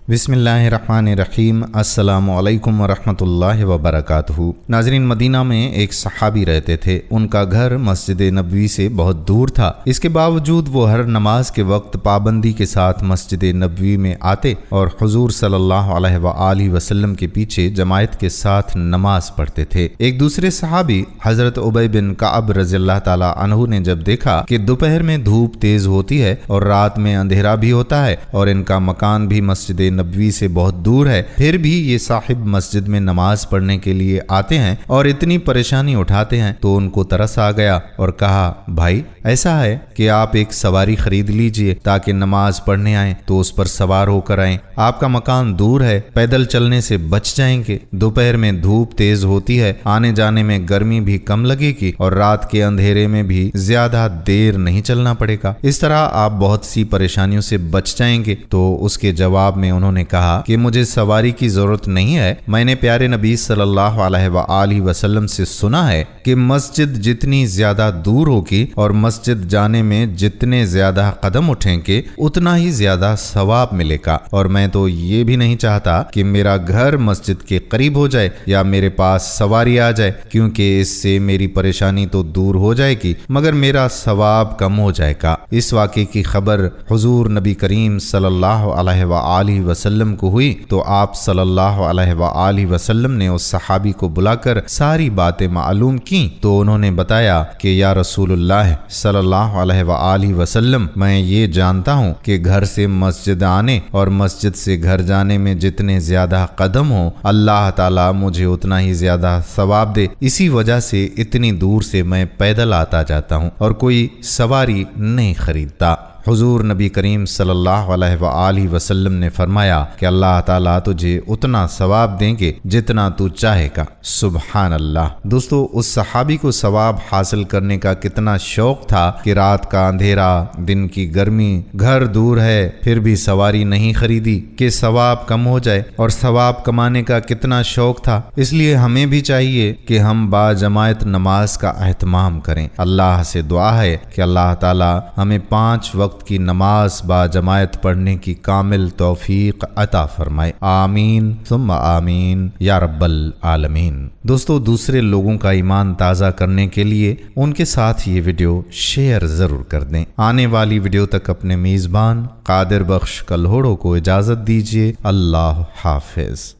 बिस्मिल्लाहिर्रहमानिर्रहीम। अस्सलामु अलैकुम वरहमतुल्लाहि वबरकातुहू। नाज़रीन, मदीना में एक सहाबी रहते थे। उनका घर मस्जिद नबवी से बहुत दूर था। इसके बावजूद वो हर नमाज के वक्त पाबंदी के साथ मस्जिद नबवी में आते और हुजूर सल्लल्लाहु अलैहि वसल्लम के पीछे जमायत के साथ नमाज पढ़ते थे। एक दूसरे सहाबी हजरत उबय बिन कअब रज़ियल्लाहु ताला अन्हु ने जब देखा कि दोपहर में धूप तेज होती है और रात में अंधेरा भी होता है और इनका मकान भी मस्जिद नबवी से बहुत दूर है, फिर भी ये साहिब मस्जिद में नमाज पढ़ने के लिए आते हैं और इतनी परेशानी उठाते हैं, तो उनको तरस आ गया और कहा, भाई ऐसा है कि आप एक सवारी खरीद लीजिए ताकि नमाज पढ़ने आए तो उस पर सवार होकर आए। आपका मकान दूर है, पैदल चलने से बच जाएंगे। दोपहर में धूप तेज होती है, आने जाने में गर्मी भी कम लगेगी और रात के अंधेरे में भी ज्यादा देर नहीं चलना पड़ेगा। इस तरह आप बहुत सी परेशानियों से बच जाएंगे। तो उसके जवाब में उन्होंने कहा कि मुझे सवारी की जरूरत नहीं है। मैंने प्यारे नबी सल्लल्लाहु अलैहि वसल्लम से सुना है कि मस्जिद जितनी ज्यादा दूर होगी और मस्जिद जाने में जितने ज्यादा कदम उठेंगे उतना ही ज्यादा सवाब मिलेगा, और मैं तो ये भी नहीं चाहता कि मेरा घर मस्जिद के करीब हो जाए या मेरे पास सवारी आ जाए, क्योंकि इससे मेरी परेशानी तो दूर हो जाएगी मगर मेरा सवाब कम हो जाएगा। इस वाक़े की खबर हुजूर नबी करीम सल्लल्लाहु अलैहि वसल्लम को हुई तो आप सल्लल्लाहु अलैहि वसल्लम ने उस सहाबी को बुलाकर सारी बातें मालूम की। तो उन्होंने बताया कि या रसूलुल्लाह सल्लल्लाहु अलैहि वसल्लम, मैं ये जानता हूँ कि घर से मस्जिद आने और मस्जिद से घर जाने में जितने ज्यादा कदम हो अल्लाह ताला मुझे उतना ही ज्यादा सवाब दे। इसी वजह से इतनी दूर से मैं पैदल आता जाता हूँ और कोई सवारी नहीं खरीदता। हुजूर नबी करीम सल्लल्लाहु अलैहि वसल्लम ने फरमाया कि अल्लाह ताला तुझे उतना सवाब देंगे जितना तू चाहेगा। सुबहान अल्लाह। दोस्तों, उस सहाबी को सवाब हासिल करने का कितना शौक था कि रात का अंधेरा, दिन की गर्मी, घर दूर है फिर भी सवारी नहीं खरीदी कि सवाब कम हो जाए, और सवाब कमाने का कितना शौक था। इसलिए हमें भी चाहिए कि हम बाजमायत नमाज का एहतमाम करें। अल्लाह से दुआ है कि अल्लाह ताला हमें 5 वक्त की नमाज बाजमायत पढ़ने की कामिल तौफीक अता फरमाए। आमीन सुम्मा आमीन या रब्बल आलमीन। दोस्तों, दूसरे लोगों का ईमान ताज़ा करने के लिए उनके साथ ये वीडियो शेयर जरूर कर दें। आने वाली वीडियो तक अपने मेज़बान कादिर बख्श कल्होड़ो को इजाज़त दीजिए। अल्लाह हाफिज।